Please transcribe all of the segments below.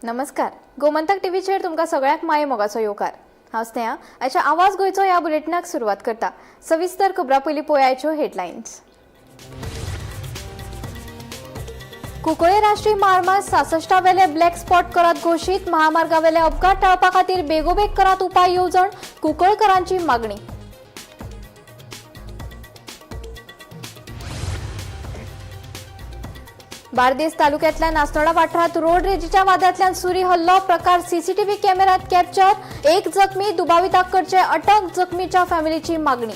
नमस्कार. गोमंतक टीव्हीचेर तुमकां सगळ्याक माये मोगाचो येवकार. हांव स्नेहा. आयच्या आवाज गोंयचो ह्या बुलेटिनाक सुरवात करता. सविस्तर खबरां पयलीं पळोवया आयच्यो हेडलायन्स. कुंकळे राष्ट्रीय महामार्ग 66 वेले ब्लॅक स्पॉट करात घोशीत. महामार्गावेले अपघात टाळपा खातीर बेगोबेग करात उपाय येवजण, कुंकळकरांची मागणी. बार्देस तालुक्यातल्या नासनोडा वाठारात रोड रेजीच्या वादांतल्यान सुरी हल्लो प्रकार सीसीटीव्ही कॅमेऱ्यात कॅप्चर. 1 जखमी, दुबाविताक करचे अटक, जखमीच्या फॅमिलीची मागणी.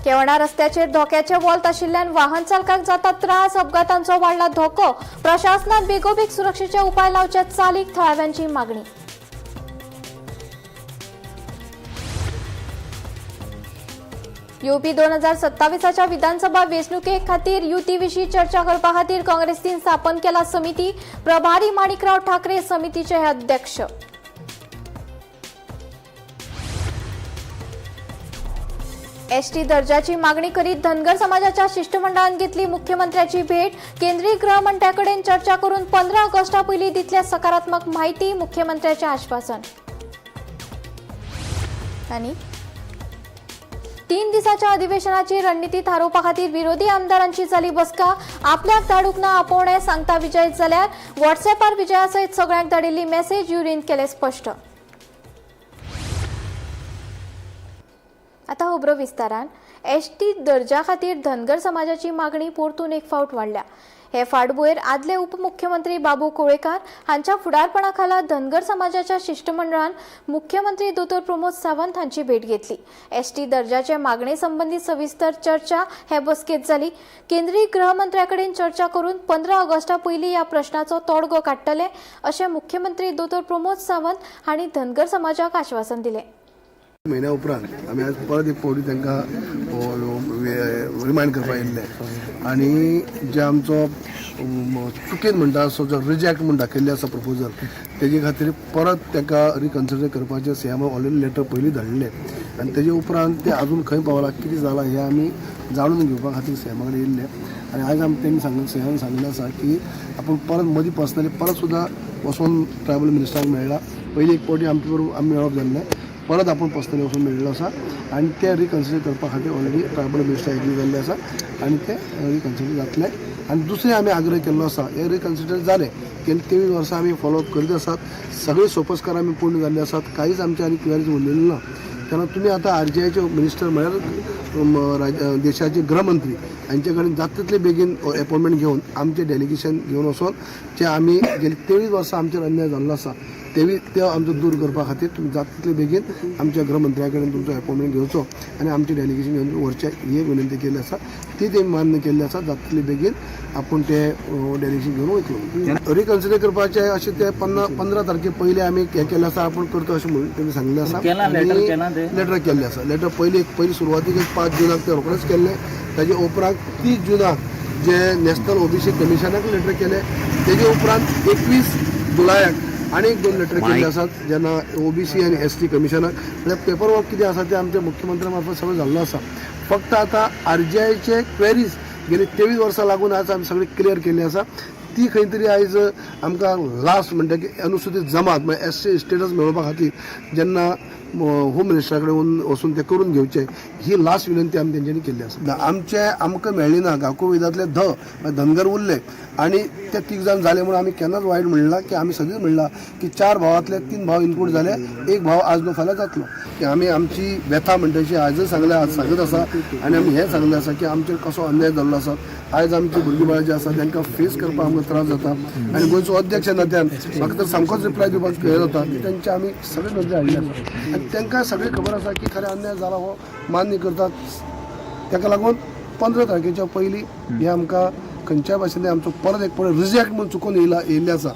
केवणा रस्त्याचेर धोक्याचे वॉल्त आशिल्ल्यान वाहन चालकाक जाता त्रास, अपघातांचो वाडला धोको. प्रशासनान बेगोबेग सुरक्षेचे उपाय लावचे, चालीक थळाव्यांची मागणी. यूपी 2027च्या विधानसभा वेंचणुके खातीर युतीविशीं चर्चा करपा खातीर काँग्रेसीन स्थापन केला समिती. प्रभारी माणिकराव ठाकरे समितीचे अध्यक्ष. एसटी दर्जाची मागणी करीत धनगर समाजाच्या शिष्टमंडळान घेतली मुख्यमंत्र्याची भेट. केंद्रीय गृहमंत्र्याकडेन चर्चा करून 15 ऑगस्टा पयलीं दितले सकारात्मक माहिती, मुख्यमंत्र्याचे आश्वासन. आणि 3 दिसाच्या अधिवेशनाची रणनीती थारोवपा खातीर विरोधी आमदारांची जाली बसका. आपल्याक धाडूक ना आपोवणे सांगता विजय जाल्यार व्हॉट्सॲपार विजया सयत सगळ्यांक धाडिल्ली मेसेज युरीन केले स्पश्ट. आता खबरो विस्तारान. एसटी दर्जा खातीर धनगर समाजाची मागणी परतून एक फावट वाडल्या. हे फाटभुंयेर आदले उपमुख्यमंत्री बाबू कुळेकार हांच्या फुडारपणा खाला धनगर समाजाच्या शिष्टमंडळान मुख्यमंत्री दोतोर प्रमोद सावंत हांची भेट घेतली. एसटी दर्जाचे मागणे संबंधी सविस्तर चर्चा हे बसकेत जाली. केंद्रीय गृहमंत्र्याकडेन चर्चा करून 15 ऑगस्टा पयलीं ह्या प्रश्नाचो तोडगो काडटले अशें मुख्यमंत्री दोतोर प्रमोद सावंत हांणी धनगर समाजाक आश्वासन दिलें. महिन्या उपरांत आमी आज परत एक फावटी तांकां रिमायंड करपाक येयल्ले आनी जे आमचो चुकेन म्हणटा असो जो रिजेक्ट म्हूण दाखयल्ले आसा प्रपोजल तेजे खातीर परत ताका रिकन्सिडर करपाचें सीएम ऑलरेडी लेटर पयलीं धाडलें आनी तेजे उपरांत ते अजून खंय पावला कितें जालां हें आमी जाणून घेवपा खातीर सीएमा कडेन येयल्ले. आनी आयज आमी तेणी सीएमान सांगिल्लें आसा की आपूण परत मदीं पर्सनली परत सुद्दां वचून ट्रायबल मिनिस्टराक मेळ्ळा. पयलीं एक फावटी आमचे बरोबर आमी मेळप जाल्लें, परत आपण पर्सनली वचून मेळिल्लो आसा आनी ते रिकन्सिडर करपा खातीर ऑलरेडी ट्रायबल मिनिस्टर एग्री जाल्ले आसा आनी ते रिकन्सिडर जातले. आनी दुसरें आमी आग्रह केल्लो आसा हे रिकन्सिडर जाले गेली 23 वर्सां आमी फॉलोअप करीत आसात. सगळे सोपस्कार आमी पूर्ण जाल्ले आसात, कांयच आमचे आनी क्वेरीज उरलेली ना. तेन्ना तुमी आतां आरजीआयचे मिनिस्टर म्हळ्यार देशाचे गृहमंत्री हांचे कडेन जाता तितले बेगीन अपॉइंटमेंट घेवन आमचे डेलिगेशन घेवन वचून जे आमी गेली 23 वर्सां आमचेर अन्याय जाल्लो आसा ते आमचो दूर करपा खातीर तुमी जाता तितले बेगीन आमच्या गृहमंत्र्या कडेन तुमचो अपॉइंटमेंट घेवचो आनी आमचे डेलिगेशन घेवन व्हरचें ही एक विनंती केल्ली आसा. ती तेमी मान्य केल्ली आसा. जाता तितले बेगीन आपूण ते डेलिगेशन घेवन वयतलो. रिकन्सिडर करपाचें अशें ते 15 तारखे पयलीं आमी हें केल्लें आसा आपूण करता अशें म्हणून तेमी सांगलें आसा. लेटर केल्लें आसा. लेटर पयलीं सुरवातीक 5 जुनाक ते रोखडेंच केल्लें. ताजे उपरांत 30 जुनाक जे नॅशनल ओबीसी कमिशनाक लेटर केलें. तेजे उपरांत 21 जुलयाक आनीक 2 लेटर केल्ले आसात जेन्ना ओबीसी आनी एसटी कमिशनाक. म्हणजे पेपर वर्क कितें आसा ते आमच्या मुख्यमंत्र्या मार्फत सगळें जाल्लो आसा. फक्त आतां आरजीआयचे क्वेरीज गेली 23 वर्सां लागून आज आमी सगळी क्लियर केल्ली आसा. ती खंय तरी आयज आमकां लास्ट म्हणटा की अनुसूचित जमात म्हणजे एसटी स्टेटस मेळोवपा खातीर जेन्ना होम मिनिस्टरा कडेन वचून ते करून घेवचे ही लास्ट विनंती आमी तेंच्यांनी केल्ली आसा. आमकां मेळ्ळी ना. गांवको वेदांतले धनगर उरले आनी ते 3 जाण जाले म्हणून आमी केन्नाच वायट म्हणला की आमी सगळीं म्हणला की 4 भावांतले 3 भाव इनक्लूड जाले, 1 भाव आज नो फाल्यां जातलो. की आमी आमची व्यथा म्हणटाची आयजच सांगत आसा आनी आमी हें सांगलें आसा की आमचेर कसो अन्याय जाल्लो आसा. आयज आमची भुरगीं बाळां जी आसा तांकां फेस करपाक आमकां त्रास जाता आनी गोंयचो अध्यक्ष नात्यान म्हाका तर सामकोच रिप्लाय दिवपाक हें जाता की तेंचे आमी सगळे नदरे हाडले आसा आनी तांकां सगळी खबर आसा की खरें अन्याय जाला हो मान्य करतात. ताका लागून 15 तारखेच्या पयलीं हे आमकां खंयच्याय भाशेन आमचो परत एक फावट रिजेक्ट म्हणून चुकून येयल्ले आसा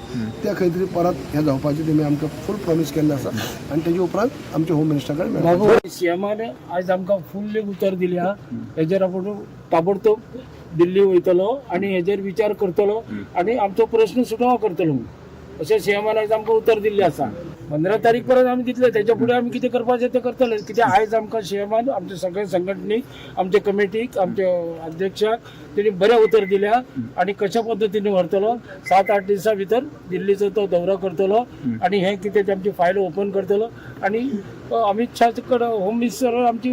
त्या खंय तरी परत हें जावपाचें तेमी आमकां फूल प्रॉमिस केल्लें आसा आनी तेजे उपरांत आमच्या होम मिनिस्टरा कडेन सीएमान आयज आमकां फुल्ल उतर दिल्या. हेजेर आपूण ताबडतोब दिल्ली वयतलो आनी हेजेर विचार करतलो आनी आमचो प्रश्न सुटावो करतलो अशें सीएमान आयज आमकां उतर दिल्लें आसा. 15 तारीख पर्यंत आम्ही दितले, त्याच्या पुढे आम्ही किती करपाचें ते करतले. कित्या आयज आमकां सीएमान आमचे सगळे संघटनेक, आमचे कमिटीक, आमचे अध्यक्षाक तेणी बरें उतर दिल्या आणि कशा पद्दतीने व्हरतलो. 7-8 दिसां भितर दिल्लीचो तो दौरो करतलो आणि हे कितें ते आमची फायल ओपन करतलो आणि अमित शाह कडेन होम मिनिस्टर आमची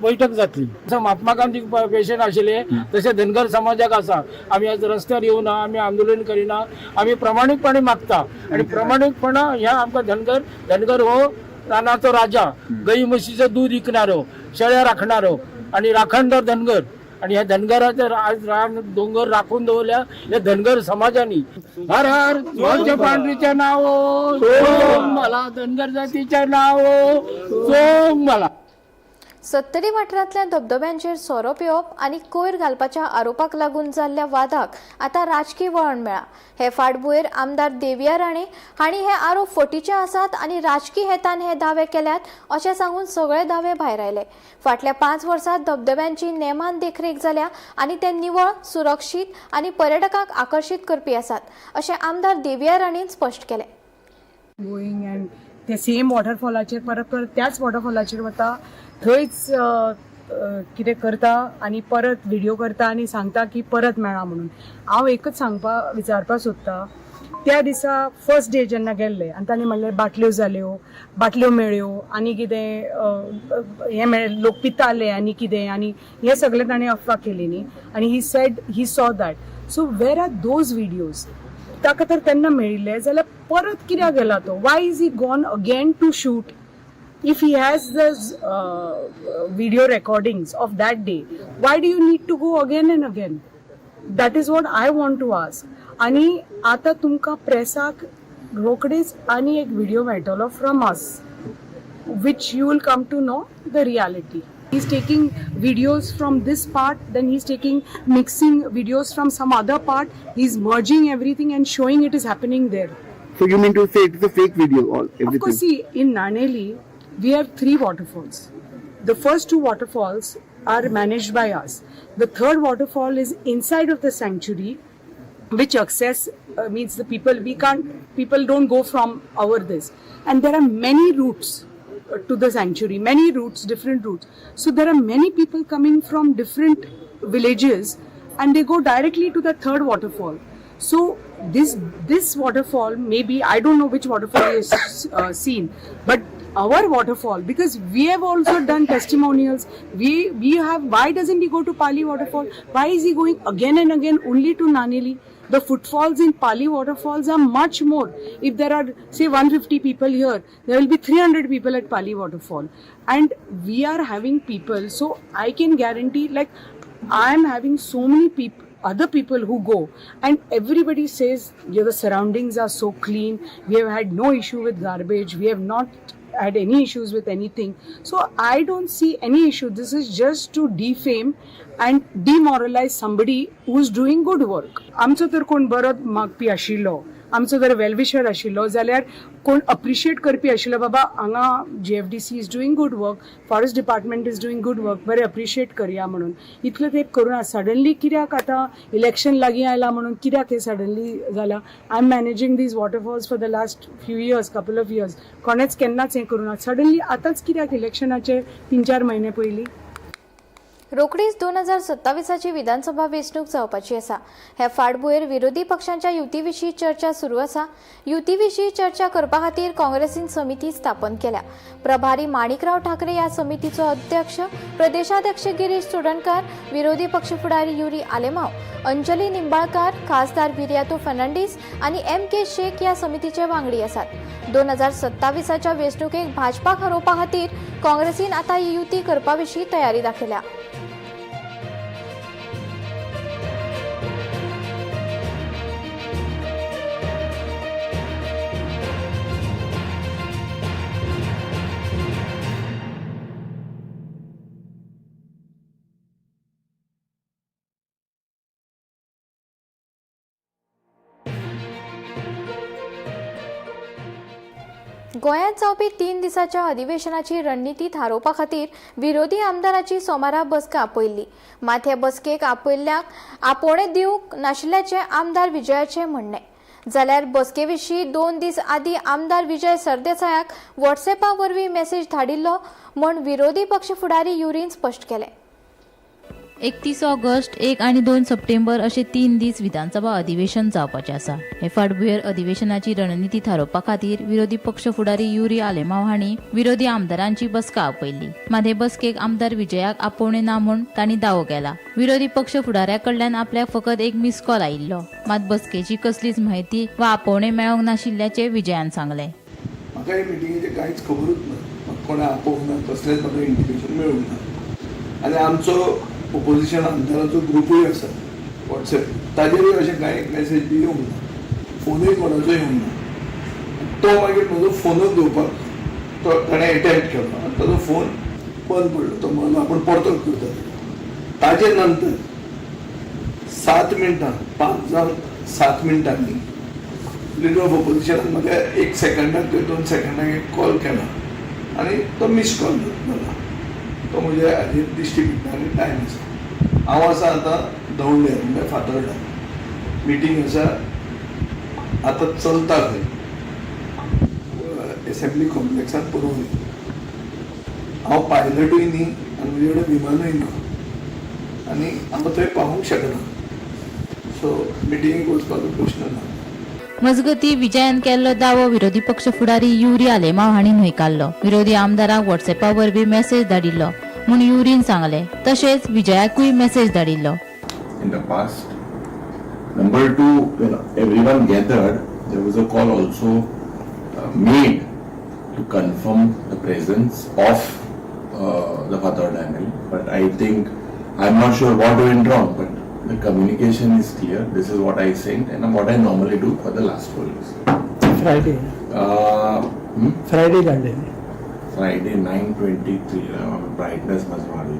बैठक जातली. जसं महात्मा गांधी पेशंट आशिल्ले तसे धनगर समाजाक आसा. आम्ही आज रस्त्यार येवना, आम्ही आंदोलन करिना, आम्ही प्रामाणिकपणे मागता आणि प्रामाणिकपणा ह्या आमकां धनगर हो रानाचो राजा, गाई म्हशीचं दूध विकणारो, शेळ्या राखणारो आणि राखणदार धनगर. आणि ह्या धनगराचे रान डोंगर राखून दवरल्या या धनगर समाजानी. हर हर स्वच्छ पांढरीच्या नावो सोंग मला, धनगर जातीच्या नावो सोंग मला. सत्तरी वाठारांतल्या धबधब्यांचेर सोरो पेवप आनी कोयर घालपाच्या आरोपाक लागून जाल्ल्या वादाक आतां राजकीय वळण मेळ्ळा. हे फाटभुंयेर आमदार देविया राणे हांणी हे आरोप फटीचे आसात आनी राजकीय हेतान हे दावे केल्यात अशें सांगून सगळे दावे भायर आयले. फाटल्या 5 वर्सांत धबधब्यांची नेमान देखरेख जाल्या आनी ते निवळ, सुरक्षीत आनी पर्यटकांक आकर्शीत करपी आसात अशें आमदार देविया राणेन स्पश्ट केलें. गोईंग अँड ते सेम वॉटरफॉलाचेर परत त्याच वॉटरफॉलाचेर वता, थंयच कितें करता आनी परत व्हिडिओ करता आनी सांगता की परत मेळ्ळा म्हणून. हांव एकच विचारपाक सोदतां, त्या दिसा फर्स्ट डे जेन्ना गेल्ले आनी तांणी म्हणलें बाटल्यो मेळ्ळ्यो आनी कितें हें मेळ्ळें, लोक पिताले आनी कितें, आनी हें सगळें ताणें अफवा केली न्ही. आनी ही said he saw that. So where are those videos? ताका तर तेन्ना मेळिल्ले जाल्यार परत कित्याक गेला तो? Why is he gone again to shoot? If he has those video recordings of that day, why do you need to go again and again? That is what I want to ask. आणि आता तुमकां प्रेसाक रोखडेच आनी एक video मेळटलो from us, which you will come to know the reality. He's taking videos from this part, then he's taking mixing videos from some other part. He's merging everything and showing it is happening there. So you mean to say it is a fake video or everything? Of course, see, in Naneli, we have 3 waterfalls. The first 2 waterfalls are managed by us. The third waterfall is inside of the sanctuary, which access means the people don't go from our this. And there are many routes to the sanctuary, many routes, different routes. So there are many people coming from different villages and they go directly to the third waterfall. So this waterfall, maybe, I don't know which waterfall is seen, but our waterfall, because we have also done testimonials, we have, why doesn't he go to Pali waterfall? Why is he going again and again only to Naneli? The footfalls in Pali waterfalls are much more. If there are say 150 people here, there will be 300 people at Pali waterfall, and we are having people, so I can guarantee, like, I am having so many other people who go, and everybody says, yeah, the surroundings are so clean, we have had no issue with garbage, we have not had any issues with anything. So I don't see any issue. This is just to defame and demoralize somebody who is doing good work. आमचो तर कोण बरो मागपी आशिल्लो, आमचो जर well-wisher आशिल्लो जाल्यार कोण अप्रिशिएट करपी आशिल्लो, बाबा हांगा GFDC is doing good work, forest department is doing good work, बरें अप्रिशिएट करया म्हणून. इतलें तें करुना. सडनली कित्याक आतां इलेक्शन लागीं आयलां म्हणून कित्याक हें सडनली जालां? I am managing these waterfalls for the last few years, couple of years. कोणेच केन्नाच हें करुना. सडनली आतांच कित्याक इलेक्शनाचे 3-4 महिने पयलीं? रोखडीच 2027ची विधानसभा वेंचणूक जावपाची आसा. हे फाटभुंयेर विरोधी पक्षांच्या युतीविशीं चर्चा सुरू आसा. युतीविशीं चर्चा करपा खातीर काँग्रेसीन समिती स्थापन केल्या. प्रभारी माणिकराव ठाकरे ह्या समितीचो अध्यक्ष, प्रदेशाध्यक्ष गिरीश चोडणकार, विरोधी पक्ष फुडारी युरी आलेमाव, अंजली निंबाळकार, खासदार विर्यातो फर्नांडीस आनी MK शेख ह्या समितीचे वांगडी आसात. 2027च्या वेंचणुकेक भाजपाक हरोवपा खातीर काँग्रेसीन आतां युती करपा विशीं तयारी दाखयल्या. गोंयांत जावपी 3 दिसांच्या अधिवेशनाची रणनीती थारोवपा खातीर विरोधी आमदारांची सोमारा बसका आपयल्ली. मात हे बसकेक आपयल्ल्यांक आपोवणें दिवंक नाशिल्ल्याचें आमदार विजयाचें म्हणणें. जाल्यार बसके विशीं 2 दीस आदीं आमदार विजय सरदेसायाक व्हॉट्सॅपा वरवीं मेसेज धाडिल्लो म्हूण विरोधी पक्ष फुडारी युरीन स्पश्ट केलें. 31 ऑगस्ट 1 आनी 2 सप्टेंबर अशे 3 दीस विधानसभा अधिवेशन जावपाचें आसा. हे फाटभुंयेर अधिवेशनाची रणनिती थारोवपा खातीर विरोधी पक्ष फुडारी युरी आलेमांव हांणी विरोधी आमदारांची बसका आपयल्ली. मात हे बसकेक आमदार विजयाक आपोवणें ना म्हूण तांणी दावो केला. विरोधी पक्ष फुडाऱ्या कडल्यान आपल्याक फकत एक मिस कॉल आयिल्लो. मात बसकेची कसलीच म्हायती वा आपोवणें मेळोंक नाशिल्ल्याचें विजयान सांगलें. म्हाका हे मिटिंगेचें कांयच खबरूच ना. म्हाका कोणें आपोवंक ना, कसलेंच म्हाका इंडिकेशन मेळूंक ना. आनी आमचो ओपोजिशन आमदारांचो ग्रुपूय आसा वॉट्सॅप, ताजेरूय अशें कांय मॅसेज बी येवंक ना, फोनूय कोणाचो येवंक ना. तो मागीर म्हजो फोनूच घेवपाक ताणें एटेम्प्ट केलो आनी ताजो फोन बंद पडलो. तो म्हणलो आपूण परतो करता. ताजे नंतर 7 मिनटां 5 जावन 7 मिनटांनी लिडर ऑफ ओपोजिशनान म्हाका 1 सेकंडाक 2 सेकंडाक एक कॉल केला आनी तो मिस कॉल जाला. तो म्हणजे हाजेर दिश्टी पडटा आनी टायम आसा. हांव आसा आतां दवंड्यार म्हणजे फातोर्डा. मिटींग आसा आतां चलता खंय एसेंब्ली कॉम्प्लेक्सांत पुरवणी. हांव पायलटूय न्ही आनी म्हजे कडेन विमानूय ना आनी हांव थंय पावूंक शकना. सो मिटिंगेक वचपाचो प्रश्न ना. मजगतीं विजयान केल्लो दावो विरोधी पक्ष फुडारी युरी आलेमांव हांणी न्हयकारलो. विरोधी आमदाराक व्हॉट्सॅपा वरवीं मेसेज धाडिल्लो म्हूण युरीन सांगलें. तशेंच विजयाकूय मेसेज धाडिल्लो. In the past. Number 2, when everyone gathered, there was a call also made to confirm the presence of the Fatarda ML. But I think, I'm not sure what went wrong, but the communication is clear. This is what I sent and what I normally do for the last 4 years. Friday धाडलेली. Friday 9:23. Brightness must vary.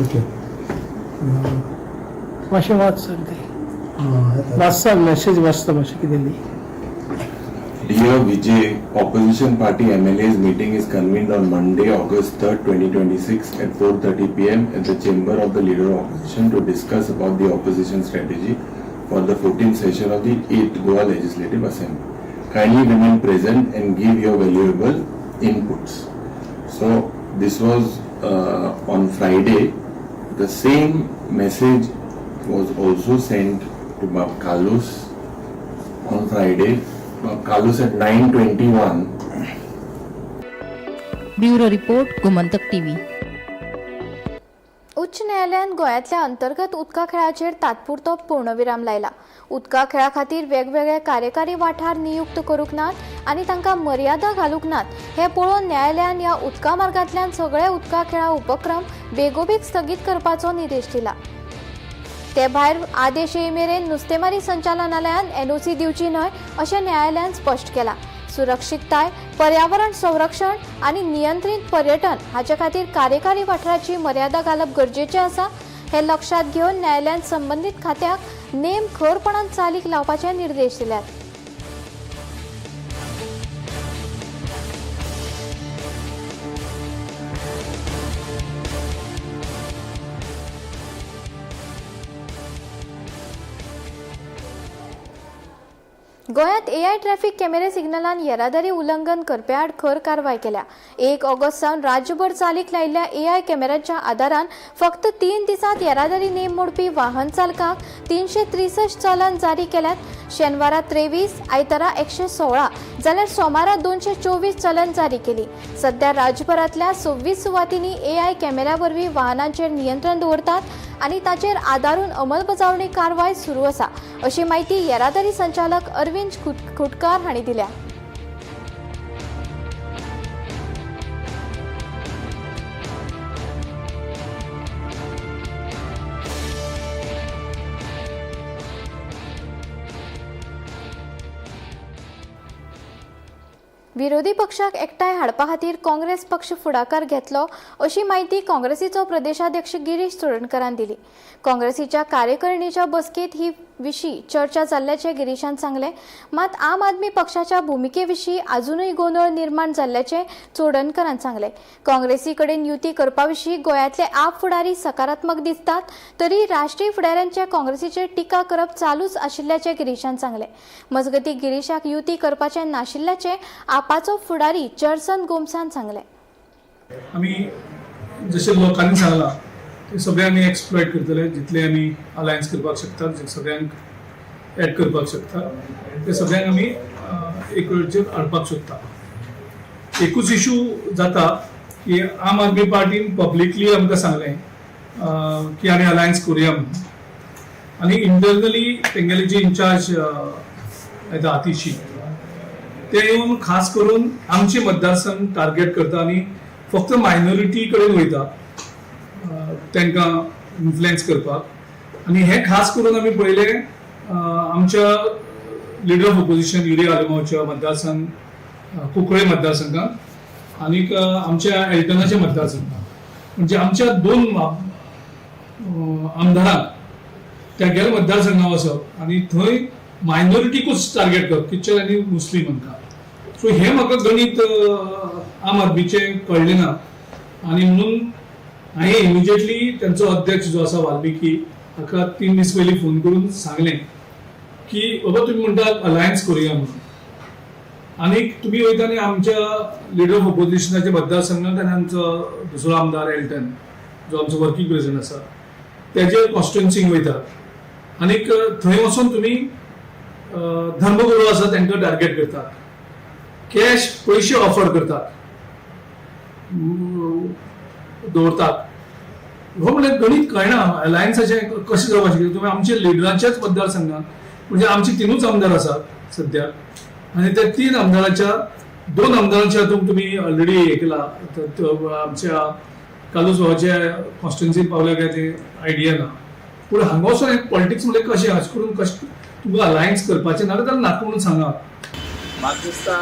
Okay मातशें वाच sir ते वाचता message वाचता मातशें कितें ली. Dear Vijay, Opposition Party MLA's meeting is convened on Monday, August 3rd, 2026 at 4:30 p.m. at the chamber of the Leader of Opposition to discuss about the opposition strategy for the 14th session of the 8th Goa Legislative Assembly. Kindly remain present and give your valuable inputs. So this was on Friday. The same message was also sent to Bab Kalus on Friday. Kalus at 9:21. Bureau report Gomantak TV. उच्च न्यायालयान गोंयांतल्या अंतर्गत उदका खेळाचेर तात्पुरतो पूर्णविराम लायला. उदका खेळा खातीर वेगवेगळे कार्यकारी वाठार नियुक्त करूंक नात आनी तांकां मर्यादा घालूंक नात हें पळोवन न्यायालयान ह्या उदका मार्गांतल्यान सगळे उदका खेळा उपक्रम बेगोबेग स्थगीत करपाचो निर्देश दिला. ते भायर आदेश येय मेरेन नुस्तेमारी संचालनालयान एनओसी दिवची न्हय अशें न्यायालयान स्पश्ट केलां. सुरक्षीतताय, पर्यावरण संरक्षण आनी नियंत्रीत पर्यटन हाचे खातीर कार्यकारी वाठाराची मर्यादा घालप गरजेचें आसा हें लक्षात घेवन न्यायालयान संबंदीत खात्याक नेम खरपणान चालीक लावपाचे निर्देश दिल्यात. गोंयांत एआय ट्रॅफिक कॅमेरे सिग्नलान येरादारी उल्लंघन करपे आड खर कारवाय केल्या. 1 ऑगस्ट सावन राज्यभर चालीक लायिल्ल्या एआय कॅमेऱ्यांच्या आदारान फक्त 3 दिसांत येरादारी नेम मोडपी वाहन चालकांक 363 चलन जारी केल्यात. शेनवारा 23, आयतारा 116 जाल्यार सोमारा 224 चलन जारी केली. सध्या राज्यभरांतल्या 26 सुवातींनी एआय कॅमेऱ्या वरवीं वाहनांचेर नियंत्रण दवरतात आनी ताचेर आदारून अंमलबजावणी कारवाय सुरू आसा अशी माहिती येरादारी संचालक अरविंद खुटकार हांणी दिल्या. विरोधी पक्षाक एकठांय हाडपा खातीर काँग्रेस पक्ष फुडाकार घेतलो अशी माहिती काँग्रेसीचो प्रदेशाध्यक्ष गिरीश चोडणकरान दिली. काँग्रेसीच्या कार्यकारिणीच्या बसकेत ही विशीं चर्चा जाल्ल्याचें गिरीशान सांगलें. मात आम आदमी पक्षाच्या भुमिकेविशीं अजूनय गोंधळ निर्माण जाल्ल्याचें चोडणकरान सांगलें. काँग्रेसी कडेन युती करपा विशीं गोंयांतले आप फुडारी सकारात्मक दिसतात, तरी राष्ट्रीय फुडाऱ्यांचे काँग्रेसीचेर टिका करप चालूच आशिल्ल्याचें गिरीशान सांगलें. मजगतीं गिरीशाक युती करपाचें नाशिल्ल्याचें आपाचो फुडारी चर्सन गोमसान सांगलें. आमी जशें लोकांनी सांगलां ते सगळे आमी एक्सप्लॉयट करतले. जितले आमी अलायन्स करपाक शकतात, जे सगळ्यांक एड करपाक शकतात, ते सगळ्यांक आमी एक वेळचेर हाडपाक सोदता. एकूच इशू जाता की आम आदमी पार्टीन पब्लिकली आमकां सांगलें की आमी अलायन्स करुया म्हणून, आनी इंटरनली तेंगेले जे इन्चार्ज येता आतिशी ते येवन खास करून आमचे मतदारसंघ टार्गेट करता आनी फक्त मायनॉरिटी कडेन वयता तांकां इन्फ्लुएन्स करपाक. आनी हे खास करून आमी पळयले आमच्या लिडर ऑफ ऑपोजिशन युरी आलेमांवच्या मतदारसंघ कुंकळे मतदारसंघात आनीक आमच्या एल्टनाच्या मतदारसंघात. म्हणजे आमच्या 2 आमदारांक त्या मतदारसंघात वचप आनी थंय मायनॉरिटीकूच टार्गेट करप, ख्रिश्चन आनी मुस्लीम हांकां. सो हे म्हाका गणित आम आदमीचें कळ्ळें ना, आनी म्हणून हांवें इमिजिएटली त्यांचो अध्यक्ष जो आसा वाल्मिकी हाका 3 दीस पयलीं फोन करून सांगलें की बाबा तुमी म्हणटात अलायन्स करुया म्हणून, आनीक तुमी वयता आनी आमच्या लिडर ऑफ ऑपोजिशनाच्या मतदारसंघात आनी आमचो दुसरो आमदार एल्टन जो आमचो वर्किंग प्रेसिडेंट आसा तेजे कॉन्स्टिट्युएन्सीक वयतात आनीक थंय वचून तुमी धर्मगुरू आसा तांकां टार्गेट करतात, कॅश पयशे ऑफर करतात, दवरतात. हो म्हणजे गणित कळना अलायन्साचें कशें जावपाचें. तुम्ही आमच्या लिडराच्याच मतदारसंघात म्हणजे आमची 3च आमदार आसात सद्याक, आनी त्या 3 आमदाराच्या 2 आमदारांच्या हातूंत तुमी ऑलरेडी हे केला. आमच्या कालूस भावाच्या कॉन्स्टिट्युएन्सीत पावल्या काय ते आयडिया ना. पूण हांगा वचून पॉलिटिक्स म्हणजे कशें अशें करून कशें तुमकां अलायन्स करपाचें ना जाल्यार नाका म्हणून सांगा. म्हाका दिसता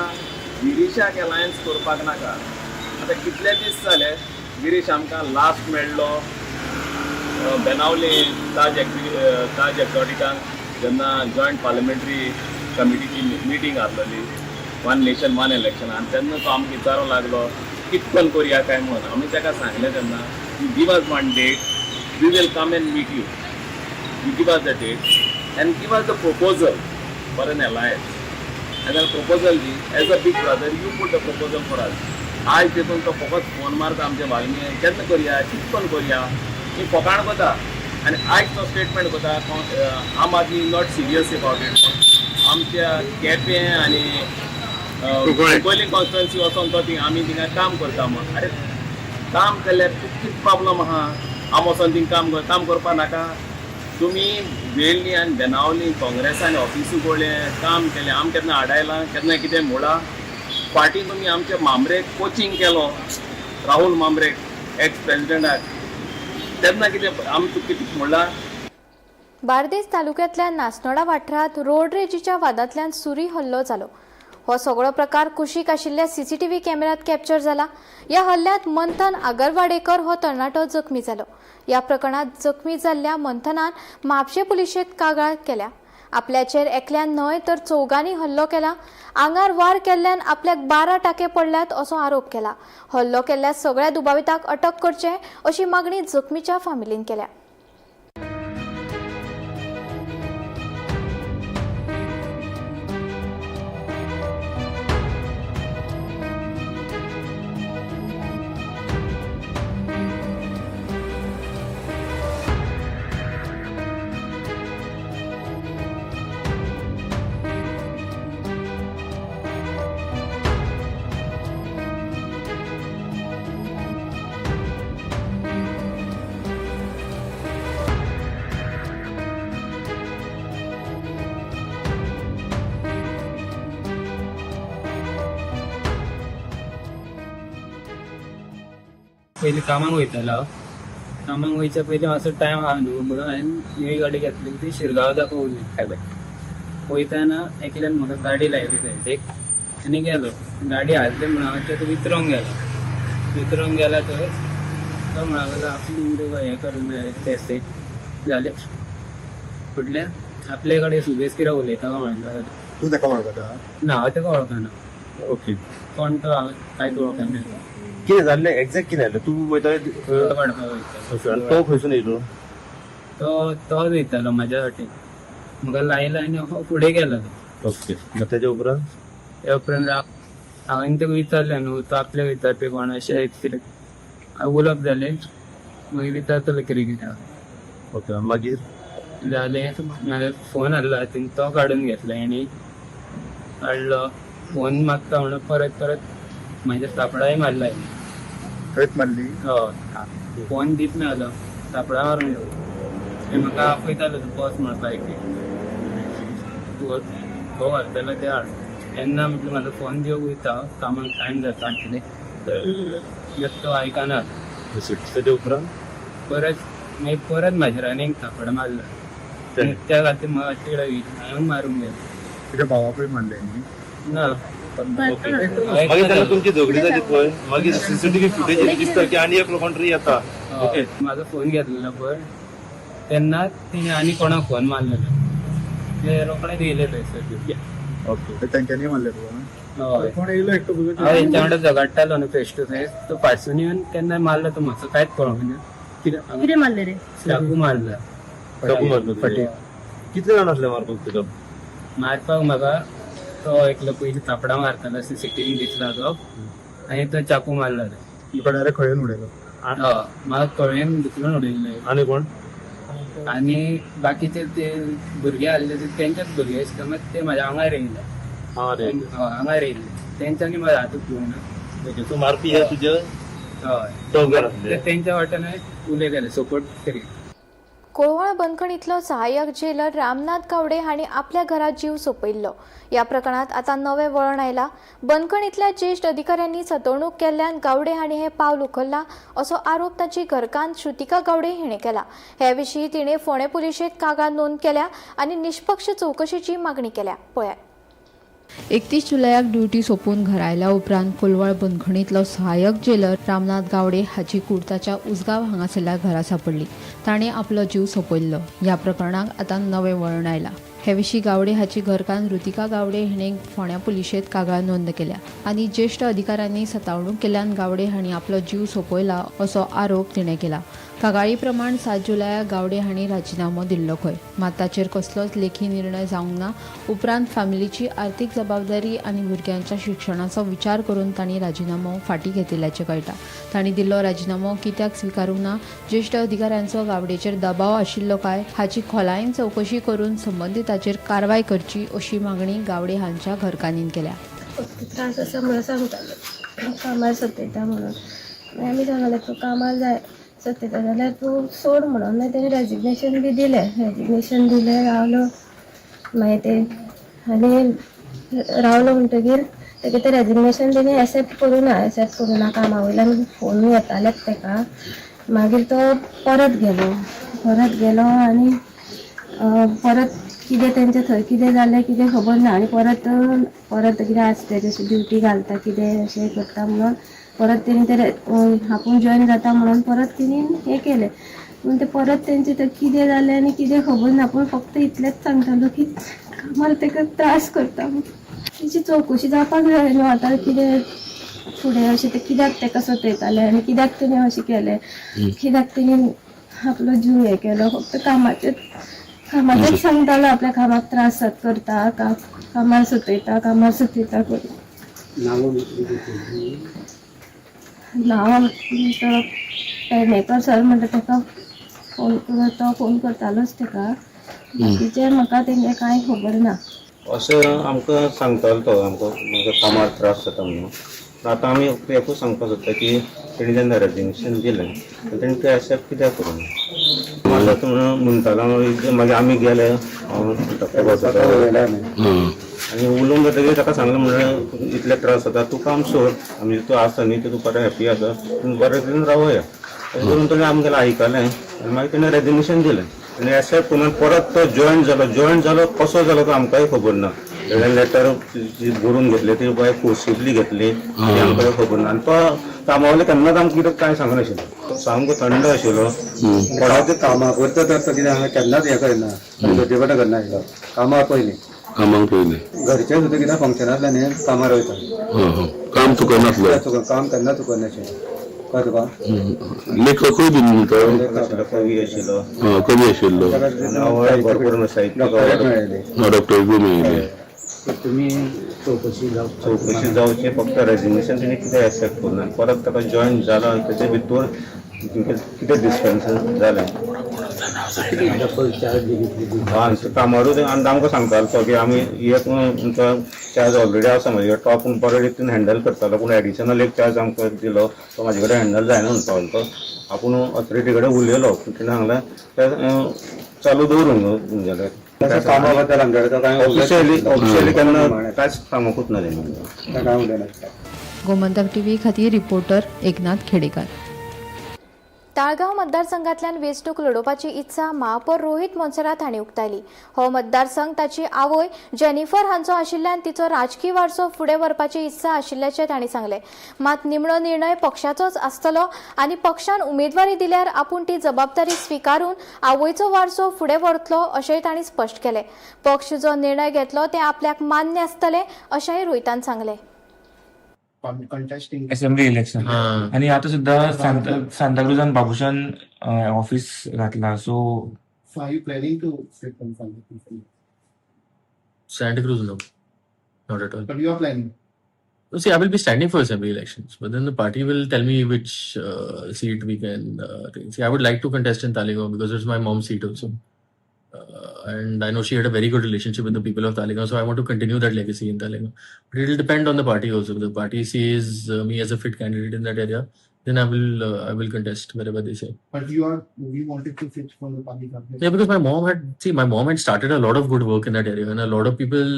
गिरीशाक अलायन्स करपाक नाका. आतां कितले दीस जाले गिरीश आमकां लास्ट मेळ्ळो बेनावली ताज एक्झॉटिकान जेन्ना जॉयंट पार्लमेंटरी कमिटीची मिटींग आसलेली 1 नेशन 1 इलेक्शन, आनी तेन्ना तो आमकां विचारूं लागलो कितपन करुया काय म्हणून. आमी ताका सांगलें तेन्ना you give us 1 date, we will come and meet you, you give us the date and give us the proposal for an alliance. And the proposal is, as a big brother, you put the proposal for us. आज तितून तो फकत phone मारता आमच्या वाल्मी केन्ना करुया कितपन करुया ही फकाण कोता. आनी आयज तो स्टेटमेंट कोता आम आदमी नॉट सिरियस अबाउट इट. आमच्या केपें आनी पयलीं कॉन्स्टिट्युएन्सी वचोन तो आमी थिंगा काम करता म्हणून. अरे काम केल्यार कितें प्रॉब्लम आहा? हांव वचोन थिंगा काम करपा नाका? तुमी वेळ्ळी आनी बेनावली काँग्रेसान ऑफिस उगडलें, काम केलें, आम केन्ना आडायलां, केन्ना कितें म्हणलां? फाटीं तुमी आमच्या मांबरेक कोचिंग केलो, राहुल मांबरेक एक्स प्रेसिडेंटाक, तेन्ना कितें आमकां कितें म्हणलां? बार्देस तालुक्यांतल्या नासनोडा वाठारांत रोड रेजीच्या वादांतल्यान सुरी हल्लो जालो. हो सगळो प्रकार कुशीक आशिल्ल्या सीसीटीव्ही कॅमेरात कॅप्चर जाला. या हल्ल्यांत मंथन आगरवाडेकर हो तरणाटो जखमी जालो. या प्रकरणात जखमी जाल्ल्या मंथनान म्हापशे पुलिशेंत कागाळ केल्या. आपल्याचेर एकल्यान न्हय तर 4गांनी हल्लो केला. आंगार वार केल्ल्यान आपल्याक 12 टाके पडल्यात असो आरोप केला. हल्लो केल्ल्या सगळ्या दुबाविताक अटक करचे अशी मागणी जखमीच्या फामिलीन केल्या. पयलीं कामाक वयतालो. कामाक वयच्या पयलीं मातसो टायम आहा न्हू म्हणून हांवें नवी गाडी घेतली. ती शिरगांव दाखोवली हायवे. वयताना एकल्यान म्हाका गाडी लायली सायडीक आनी गेलो. गाडी हाडली म्हणून हांव तेका वितरोंक गेला तर तो म्हणून लागलो आपली हें करूंक जाय टेस्ट जालें. फुडल्या आपले कडेन सुबेज कितें उलयता काय म्हणटा तूं ताका वळखता? ना हांव ताका वळखना ओके. कोण तो हांव कांयच वळखना कितें जाल्लें एक्झॅक्ट कितें जालें? तूं वयताले तो काडपाक वयता तो खंयसून येयलो? तो वयतालो म्हाज्या फाटीन म्हाका लायला आनी हांव फुडें गेलो ओके. मागीर तेच्या उपरांत त्या उपरांत हांवें ताका विचारलें न्हू तो आपले वयता पे कोण अशें कितें उलोवप जालें मागीर विचारतलो कितें कितें ओके. मागीर जालें नाल्यार फोन हाडलो हातीन तो काडून घेतलो आनी काडलो फोन मागता म्हणून परत म्हाज्या सापडाय मारला खंयत मारली? हय फोन दित नाहलो सापडा मारून गेलो म्हाका आपयतालो तो बस म्हणपाक तो व्हरतलो ते हाड तेन्ना म्हटलं म्हाजो फोन दिवंक वयता कामाक टायम जाता कितें तो आयकना तेच्या उपरांत मागीर परत म्हाज्या आनीक सापडा मारला त्या खातीर म्हाका तिकडे हांवें मारूंक गेलो तुज्या भावाकूय मारलें न्ही? ना मागीर तेन्ना तुमची झगडी जाली पळय मागीर सीसीटीव्ही फुटेज दिसता की आनी एक कोण तरी येता. ओके. माझा फोन घेतलेलो पळय तेन्ना तिने आनी कोणाक फोन मारलेलो ते रोखडेच येयले थंयसर. ओके. तेंच्यांनी मारलें तुका? हय कोण येयलो एकटो हांव हेंच्या वांगडा झगडटालो न्हू फेस टू फेस तो फाटसून येवन केन्ना मारलो तो म्हाका कांयच कळोंक ना किती मारले रे? चाकू मारला चाकू मारलो फाटीर. कितले जाण आसले मारपाक तुका? मारपाक म्हाका तो एकलो पयलीं चापडा मारतालो सीसीटीव्ही दिसला तो आनी तो चाकू मारला तुका डायरेक्ट खंयन उडयलो? म्हाका कळ्ळें दुसऱ्यान उडयल्लें आनी कोण? आनी बाकीचे ते भुरगे आसले तेंच्याच भुरगे आसता मात ते म्हाज्या आंगार येयले आंगार येयल्ले तेंच्यांनी म्हाज्या हातूक घेवना तूं मारपी हे तुजे हय दोगार आसले? तेंच्या वाटेन उलय केले सपोर्ट करी. कोळवळ बंदखणीतलो सहाय्यक जेलर रामनाथ गावडे हांणी आपल्या घरात जीव सोंपयल्लो. या प्रकरणात आता नवे वळण आयला. बंदखणीतल्या ज्येष्ठ अधिकाऱ्यांनी सतवणूक केल्ल्यान गावडे हांणी हे पावल उखल्ला असो आरोप ताची घरकान्न श्रुतिका गावडे हिणें केला. हे विशीं तिणें फोंडे पुलिशेंत कागाळ नोंद केल्या आनी निष्पक्ष चवकशेची मागणी केल्या. पळयात. 31 जुलयाक ड्युटी सोंपून घरा आयल्या उपरांत कोलवळ बंदखणीतलो सहाय्यक जेलर रामनाथ गावडे हाची कूड ताच्या उसगांव हांगासरल्या घरा सापडली. ताणें आपलो जीव सोंपयल्लो. ह्या प्रकरणाक आतां नवें वळण आयलां. हे विशीं गावडे हाची घरकान्न ऋतिका गावडे हिणें फोंड्या पुलिशेंत कागाळ नोंद केल्या आनी ज्येष्ठ अधिकाऱ्यांनी सतावणूक केल्ल्यान गावडे हांणी आपलो जीव सोंपयला असो आरोप तिणें केला. कागाळी प्रमाण 7 जुलयाक गावडे हांणी राजिनामो दिल्लो खंय. मात ताचेर कसलोच लेखी निर्णय जावंक ना. उपरांत फॅमिलीची आर्थीक जबाबदारी आनी भुरग्यांच्या शिक्षणाचो विचार करून तांणी राजिनामो फाटीं घेतिल्ल्याचें कळटा. तांणी दिल्लो राजिनामो कित्याक स्विकारूंक ना, ज्येष्ठ अधिकाऱ्यांचो गावडेचेर दबाव आशिल्लो काय हाची खोलायेन चवकशी करून संबंधिताचेर कारवाय करची अशी मागणी गावडे हांच्या घरकान्नीन केल्या. त्रास आसा म्हणून सांगतालो कामार सतयता म्हणून आमी सांगलें तूं कामार जाय सतयता जाल्यार तूं सोड म्हणून मागीर तेणें रेजिग्नेशन बी दिलें रावलो. मागीर ते आनी रावलो म्हणटगीर तेगे तें रेजिग्नेशन तेणें एक्सेप्ट करूना कामा वयल्यान फोन येतालेच ताका. मागीर तो परत गेलो आनी परत कितें तेंचें थंय कितें जालें कितें खबर ना आनी परत कितें आसता जशें ड्युटी घालता कितें अशें करता म्हणून परत तेणी तें आपूण जॉयन जाता म्हणून परत तेणी हें केलें. पूण तें परत तेंचें थंय कितें जालें आनी कितें खबर ना. पूण फक्त इतलेंच सांगतालो की कामार ताका त्रास करता म्हणून. तेची चवकशी जावपाक जाय न्हू आतां कितें फुडें अशें तें कित्याक ताका सतयतालें आनी कित्याक तेणें अशें केलें कित्याक तेणी आपलो जीव हें केलो. फक्त कामाचेच सांगतालो आपल्या कामाक त्रास करता कामार सतयता करून. नांव पेडणेकर सर म्हणटा ताका फोन करतालोच ताका. बाकीचें म्हाका तेंगे कांय खबर ना. असं आमकां सांगतालो तो म्हाका कामार त्रास जाता म्हणून. आतां आमी एकूच सांगपाक सोदता की तेणी जेन्ना रेजिग्नेशन दिलें तेणी तें एक्सेप्ट कित्याक करूं म्हाका म्हणटालो. मागीर आमी गेले आनी उलोवंक जातकीर ताका सांगलें म्हणल्यार इतले त्रास जाता तूं काम सोड आमी तूं आसा न्ही तूं बरें हॅप्पी आसा तूं बरें तरेन रावया अशें करून ताणें आमगेलें आयकलें आनी मागीर तेणें रेजिग्नेशन दिलें. आनी एक्सेप्ट करून परत तो जॉयन जालो कसो जालो तो आमकांय खबर ना. लेटर जी बरोवन घेतली ती बाय फोर्सिबली घेतली ती आमकां खबर ना. आनी तो कामावयले केन्नाच आमकां कितें कांय सांगनाशिल्लो. सामको थंड आशिल्लो. कोणाचे कामां करता तर कितें हांगा केन्नाच हें करिना, घरचे कडेन करनाशिल्लो. कामाक पयलीं घरचे सुद्दां कितें फंक्शन आसलें न्ही कामार वयता. काम तुका नासलें. काम केन्ना चुकनाशिल्लें. कळ्ळें तुका? लेखकूय बीन कवी आशिल्लो. कमी आशिल्लो. आनी आवड भरपूर साहित्य मेळ्ळें. डॉक्टर बी मेळिल्ले. तुमी चवकशी चवकशी जावची फक्त रेजिग्नेशन तेणी कितें एक्सेप्ट करना. परत ताका जॉईन जाला तेजे भितर कितें डिस्पेन्सन जालें. कामारूच आनी आमकां सांगतालो तो की आमी एक तुमचो चार्ज ऑलरेडी आसा म्हजे टॉप परत रितीन हँडल करतालो, पूण एडिशनल एक चार्ज आमकां दिलो तो म्हाजे कडेन हँडल जायना म्हणपालो तो. आपूण ऑथॉरिटी कडेन उलयलो पूण तिणें सांगलें तें चालू दवरूंक तुमगेलें. कामा बद्दल आमच्या काय ऑफिशियली केन्ना कांयच कामाकूच ना तेणी. काय उलयना. गोमंतक टीव्ही खातीर रिपोर्टर एकनाथ खेडेकार. ताळगांव मतदारसंघातल्यान वेंचणूक लडोवपाची इत्सा महापौर रोहित मोन्सेरात हांणी उक्तायली. हो मतदारसंघ ताची आवय जेनिफर हांचो आशिल्ल्यान तिचो राजकीय वारसो फुडें व्हरपाची इत्सा आशिल्ल्याचें तांणी सांगलें. मात निमणो निर्णय पक्षाचोच आसतलो आनी पक्षान उमेदवारी दिल्यार आपूण ती जबाबदारी स्विकारून आवयचो वारसो फुडें व्हरतलो अशेंय तांणी स्पश्ट केलें. पक्ष जो निर्णय घेतलो तें आपल्याक मान्य आसतलें अशेंय रोहितान सांगलें. असेंब्ली इलेक्शन आणि आता सुद्धा सांताक्रुजान बाबुशान ऑफिस घातला. So Santa Cruz, no, not at all. But you are planning. See, I will be standing for assembly elections, but then the party will tell me which seat we can take. See, I would like to contest in Talegaon because it's my mom's seat also. And I know she had a very good relationship with the people of Talegaon, so I want to continue that legacy in Talegaon. But it will depend on the party also. If the party sees me as a fit candidate in that area, then I will contest wherever they say. But we wanted to fit for the party campaign. Yeah, because my mom had started a lot of good work in that area, and a lot of people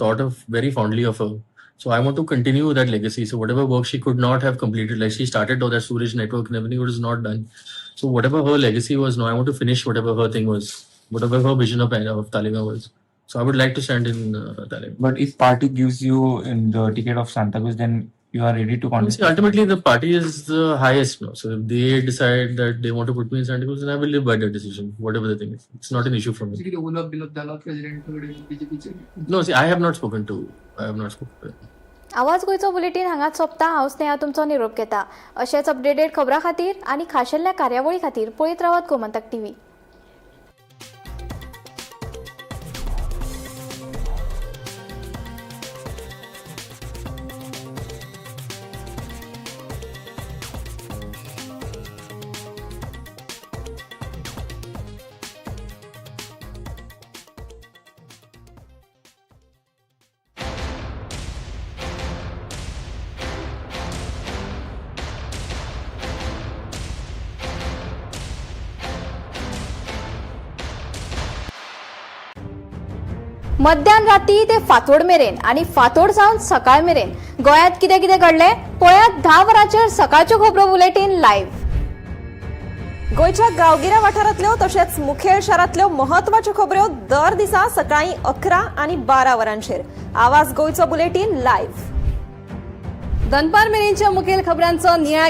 thought of very fondly of her. So I want to continue that legacy. So whatever work she could not have completed, like she started all that sewage network and everything, it was not done. So whatever her legacy was, no, I want to finish whatever her thing was. Whatever her vision of Talegaon was. So I would like to stand in Talegaon. but if party gives you in the ticket of Santa Cruz, then you are ready to contest. See, ultimately the party is the highest now. So if they decide that they want to put me in Santa Cruz, then I will live by that decision, whatever the thing is. It's not an issue for me. No, see, I have not spoken to. आवाज गोंयचो bulletin हांगाच सोंपता. हांव स्नेहा तुमचो निरोप घेता. अशेच updated खबरां खातीर आनी खाशेल्ल्या कार्यावळी खातीर पळयत रावत गोमंतक टीव्ही. मध्यान राती ते फातोड मेरेन आणि फातोड सावन सकाळ मेरेन गोंयांत कितें कितें घडलें पळयात 10 वरांचेर सकाळच्यो खबरो बुलेटीन लायव्ह. गोंयच्या गांवगिऱ्या वाठारांतल्यो तशेंच मुखेल शारांतल्यो म्हत्वाच्यो खबरो दर दिसा सकाळीं 11 आनी 12 वरांचेर. आवाज गोंयचो बुलेटीन लायव्ह. दनपार मेरेनच्या मुखेल खबरांचो नियाळ